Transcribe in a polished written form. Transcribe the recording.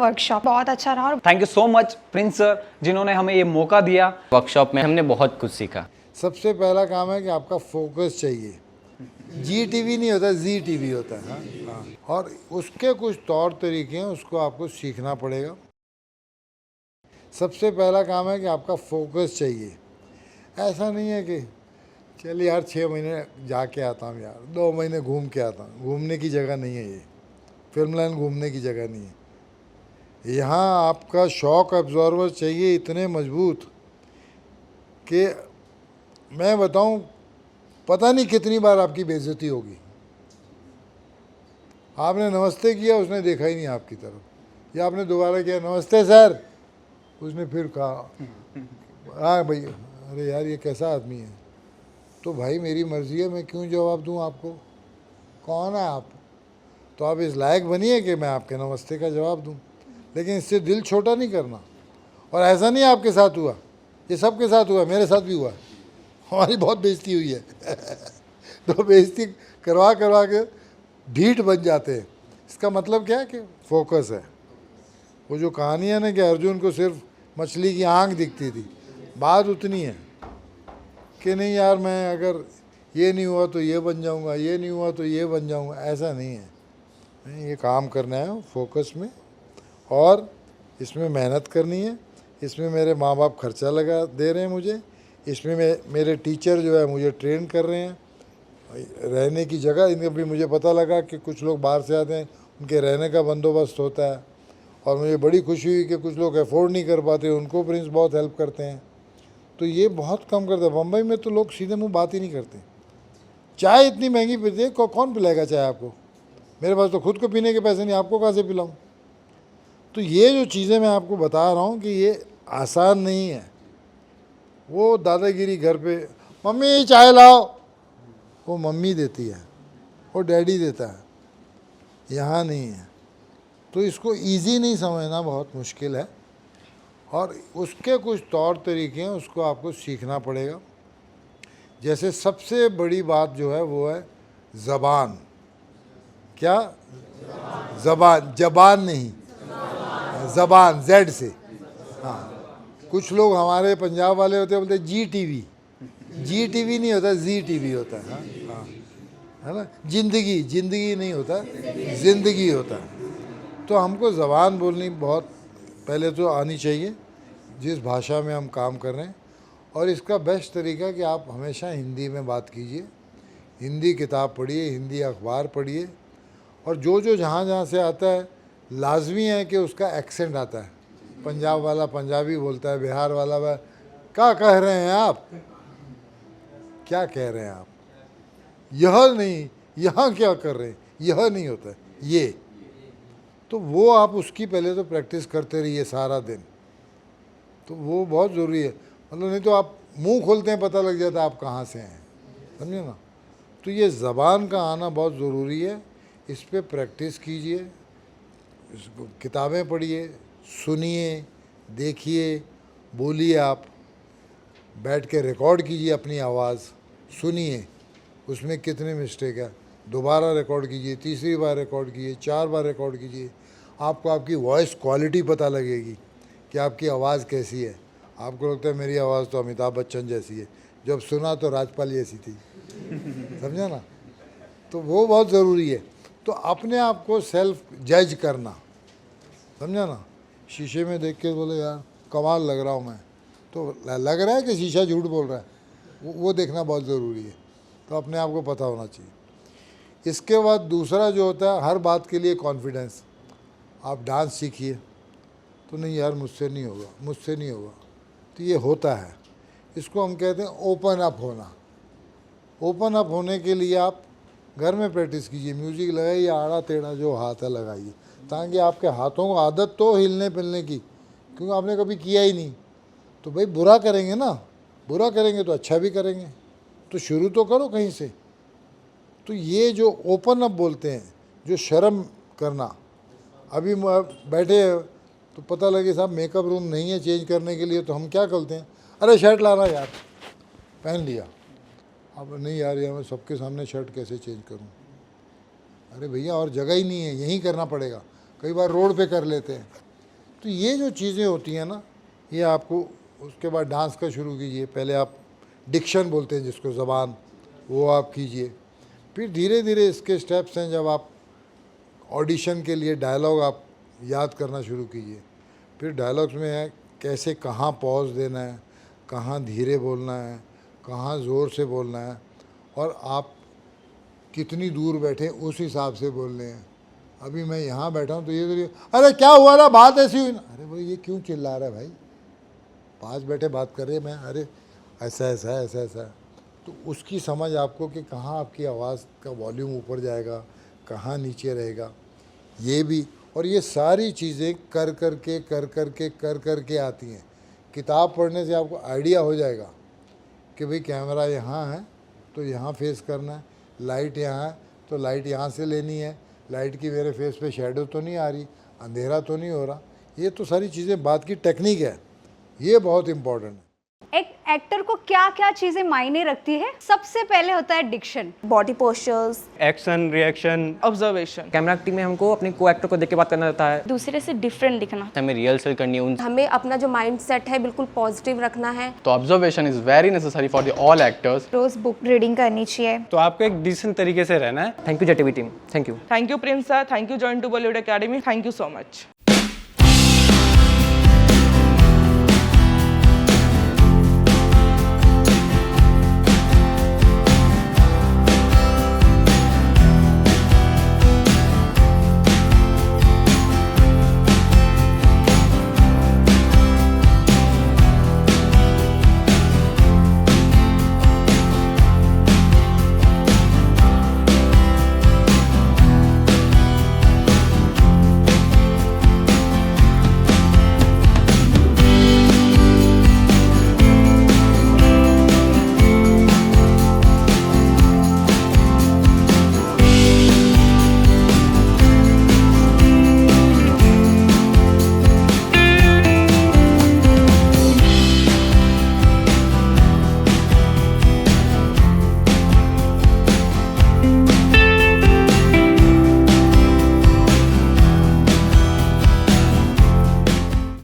Workshop बहुत अच्छा रहा। और thank you so much Prince sir जिन्होंने हमें ये मौका दिया। वर्कशॉप में हमने बहुत कुछ सीखा। सबसे पहला काम है कि आपका फोकस चाहिए। जी टीवी नहीं होता, जी टीवी होता है। हाँ, और उसके कुछ तौर तरीके हैं, उसको आपको सीखना पड़ेगा। सबसे पहला काम है कि आपका फोकस चाहिए। ऐसा नहीं है कि चल यार 6 महीने जाके आता हूँ, यार 2 महीने घूम के आता हूँ। घूमने की जगह नहीं है ये, फिल्म लाइन घूमने की जगह नहीं है। यहाँ आपका शॉक एब्जॉर्वर चाहिए इतने मजबूत कि मैं बताऊँ पता नहीं कितनी बार आपकी बेइज्जती होगी। आपने नमस्ते किया, उसने देखा ही नहीं आपकी तरफ, या आपने दोबारा किया नमस्ते सर, उसने फिर कहा हाँ भैया, अरे यार ये कैसा आदमी है। तो भाई मेरी मर्ज़ी है, मैं क्यों जवाब दूँ आपको, कौन है आप। तो आप इस लायक बनिए कि मैं आपके नमस्ते का जवाब दूँ, लेकिन इससे दिल छोटा नहीं करना। और ऐसा नहीं आपके साथ हुआ, ये सबके साथ हुआ, मेरे साथ भी हुआ, हमारी बहुत बेइज्जती हुई है तो बेइज्जती करवा करवा के ढीठ बन जाते हैं। इसका मतलब क्या है कि फोकस है। वो जो कहानी है ना कि अर्जुन को सिर्फ मछली की आंख दिखती थी, बात उतनी है कि नहीं यार मैं अगर ये नहीं हुआ तो ये बन जाऊंगा, ये नहीं हुआ तो ये बन जाऊंगा, ऐसा नहीं है। नहीं, ये काम करना है फोकस में, और इसमें मेहनत करनी है। इसमें मेरे माँ बाप खर्चा लगा दे रहे हैं मुझे, इसमें मेरे टीचर जो है मुझे ट्रेन कर रहे हैं। रहने की जगह इनके भी मुझे पता लगा कि कुछ लोग बाहर से आते हैं, उनके रहने का बंदोबस्त होता है, और मुझे बड़ी खुशी हुई कि कुछ लोग अफोर्ड नहीं कर पाते, उनको प्रिंस बहुत हेल्प करते हैं। तो ये बहुत कम करते हैं। बम्बई में तो लोग सीधे मुंह बात ही नहीं करते। चाय इतनी महंगी पीते हैं, कौन पिलाएगा चाय आपको। मेरे पास तो खुद को पीने के पैसे नहीं, आपको कहाँ से पिलाऊँ। तो ये जो चीज़ें मैं आपको बता रहा हूँ कि ये आसान नहीं है। वो दादागिरी घर पे मम्मी चाय लाओ, वो मम्मी देती है, वो डैडी देता है, यहाँ नहीं है। तो इसको इजी नहीं समझना बहुत मुश्किल है, और उसके कुछ तौर तरीके हैं, उसको आपको सीखना पड़ेगा। जैसे सबसे बड़ी बात जो है वो है ज़बान। क्या ज़बान, जबान नहीं, ज़बान जेड से। हाँ, कुछ लोग हमारे पंजाब वाले होते हैं, बोलते जी टीवी। जी टीवी नहीं होता, जी टीवी होता है। हाँ हाँ, है ना। जिंदगी, जिंदगी नहीं होता, जिंदगी होता है। तो हमको ज़बान बोलनी बहुत पहले तो आनी चाहिए, जिस भाषा में हम काम कर रहे हैं। और इसका बेस्ट तरीका कि आप हमेशा हिंदी में बात कीजिए, हिंदी किताब पढ़िए, हिंदी अखबार पढ़िए। और जो जो जहाँ जहाँ से आता है लाजमी है कि उसका एक्सेंट आता है। पंजाब वाला पंजाबी बोलता है, बिहार वाला वह क्या कह रहे हैं आप, क्या कह रहे हैं आप, यह नहीं, यहाँ क्या कर रहे हैं, यह नहीं होता है, ये। तो वो आप उसकी पहले तो प्रैक्टिस करते रहिए सारा दिन। तो वो बहुत ज़रूरी है, मतलब नहीं तो आप मुंह खोलते हैं पता लग जाता है आप कहाँ से हैं, समझे ना। तो ये ज़बान का आना बहुत ज़रूरी है, इस पर प्रैक्टिस कीजिए, किताबें पढ़िए, सुनिए, देखिए, बोलिए। आप बैठ के रिकॉर्ड कीजिए अपनी आवाज़, सुनिए उसमें कितने मिस्टेक है, दोबारा रिकॉर्ड कीजिए, तीसरी बार रिकॉर्ड कीजिए, 4 बार रिकॉर्ड कीजिए। आपको आपकी वॉइस क्वालिटी पता लगेगी कि आपकी आवाज़ कैसी है। आपको लगता है मेरी आवाज़ तो अमिताभ बच्चन जैसी है, जब सुना तो राजपाल जैसी थी समझा ना। तो वो बहुत ज़रूरी है। तो अपने आप को सेल्फ जज करना, समझा ना। शीशे में देख के बोले यार कमाल लग रहा हूँ मैं, तो लग रहा है कि शीशा झूठ बोल रहा है, वो देखना बहुत ज़रूरी है। तो अपने आप को पता होना चाहिए। इसके बाद दूसरा जो होता है, हर बात के लिए कॉन्फिडेंस। आप डांस सीखिए, तो नहीं यार मुझसे नहीं होगा, मुझसे नहीं होगा, तो ये होता है। इसको हम कहते हैं ओपन अप होना। ओपन अप होने के लिए आप घर में प्रैक्टिस कीजिए, म्यूज़िक लगाइए, आड़ा टेढ़ा जो हाथ है लगाइए, ताकि आपके हाथों को आदत तो हिलने पिलने की, क्योंकि आपने कभी किया ही नहीं। तो भाई बुरा करेंगे ना, बुरा करेंगे तो अच्छा भी करेंगे, तो शुरू तो करो कहीं से। तो ये जो ओपन अप बोलते हैं, जो शर्म करना, अभी बैठे तो पता लगे साहब मेकअप रूम नहीं है चेंज करने के लिए, तो हम क्या करते हैं, अरे शर्ट लाना यार, पहन लिया। अब नहीं यार ये मैं सबके सामने शर्ट कैसे चेंज करूं, अरे भैया और जगह ही नहीं है, यहीं करना पड़ेगा। कई बार रोड पे कर लेते हैं, तो ये जो चीज़ें होती हैं ना, ये आपको, उसके बाद डांस का शुरू कीजिए। पहले आप डिक्शन बोलते हैं जिसको, ज़बान, वो आप कीजिए। फिर धीरे धीरे इसके स्टेप्स हैं, जब आप ऑडिशन के लिए डायलॉग आप याद करना शुरू कीजिए। फिर डायलॉग्स में है कैसे, कहाँ पॉज देना है, कहाँ धीरे बोलना है, कहाँ ज़ोर से बोलना है, और आप कितनी दूर बैठे उस हिसाब से बोलने हैं। अभी मैं यहाँ बैठा हूँ तो ये अरे क्या हुआ ना, बात ऐसी हुई ना, अरे भाई ये क्यों चिल्ला रहा है भाई, पास बैठे बात कर रहे हैं, मैं अरे ऐसा ऐसा है, ऐसा ऐसा है। तो उसकी समझ आपको कि कहाँ आपकी आवाज़ का वॉल्यूम ऊपर जाएगा, कहाँ नीचे रहेगा, ये भी। और ये सारी चीज़ें कर कर के आती हैं। किताब पढ़ने से आपको आइडिया हो जाएगा कि भाई कैमरा यहाँ है तो यहाँ फेस करना है, लाइट यहाँ है तो लाइट यहाँ से लेनी है, लाइट की मेरे फेस पे शैडो तो नहीं आ रही, अंधेरा तो नहीं हो रहा। ये तो सारी चीज़ें बात की टेक्निक है, ये बहुत इम्पोर्टेंट है। एक एक्टर को क्या क्या चीजें मायने रखती है? सबसे पहले होता है diction, body postures, action, reaction, observation. Camera acting में हमको अपने को एक्टर को देख के बात करना रहता है, दूसरे से डिफरेंट दिखना, हमें रिहर्सल करनी है उन हमें अपना जो माइंड सेट है बिल्कुल पॉजिटिव रखना है। तो observation is very necessary for the all actors. रोज बुक रीडिंग करनी चाहिए। तो आपको एक डिसेंट तरीके से रहना है। Thank you JTV team, thank you. Thank you, Prince sir. Thank you, Join to Bollywood Academy. Thank you so much.